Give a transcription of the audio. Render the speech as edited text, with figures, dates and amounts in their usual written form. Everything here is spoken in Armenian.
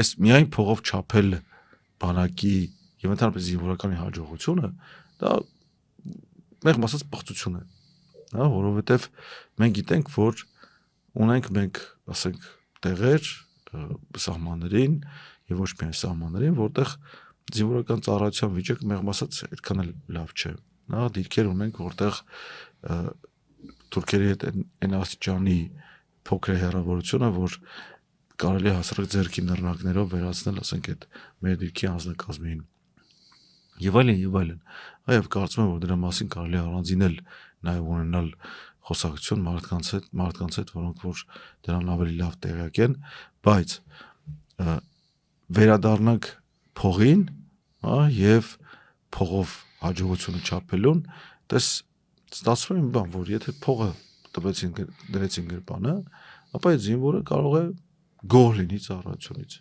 այս միայն փողով չափել բանակի եւ ընդհանրապես զինվորականի հաջողությունը դա մեղմ ասած պղծություն է, հա, որովհետեւ մենք գիտենք, որ ունենք մենք, ասենք, տեղեր սահմաններին եւ ոչ միայն սահմաններին, որտեղ զինվորական ծառայության վիճակը մեղմ ասած այդքան էլ լավ չէ, հա, դիրքեր ունենք, որտեղ թուրքերի հետ այն աստիճանի փոքր է հեռավորությունը, որ կարելի է հասարակ ձեռքի նռնակներով վերացնել, ասենք, այդ մեր դիրքի անձնակազմին եւ այլն, այո, կարծում եմ, որ դրա մասին կարելի է առանձինել նաեւ ունենալ խոսակցություն մարդկանց հետ, որոնք որ դրան ավելի լավ տեղյակ են, բայց վերադառնանք փողին, հա, եւ փողով հաջողությունը չափելուն, դες ստացվում է մի բան, որ եթե փողը տվեցին դրեցին գրպանը, ապա այդ զինվորը կարող է գոհ լինի ծառայությունից։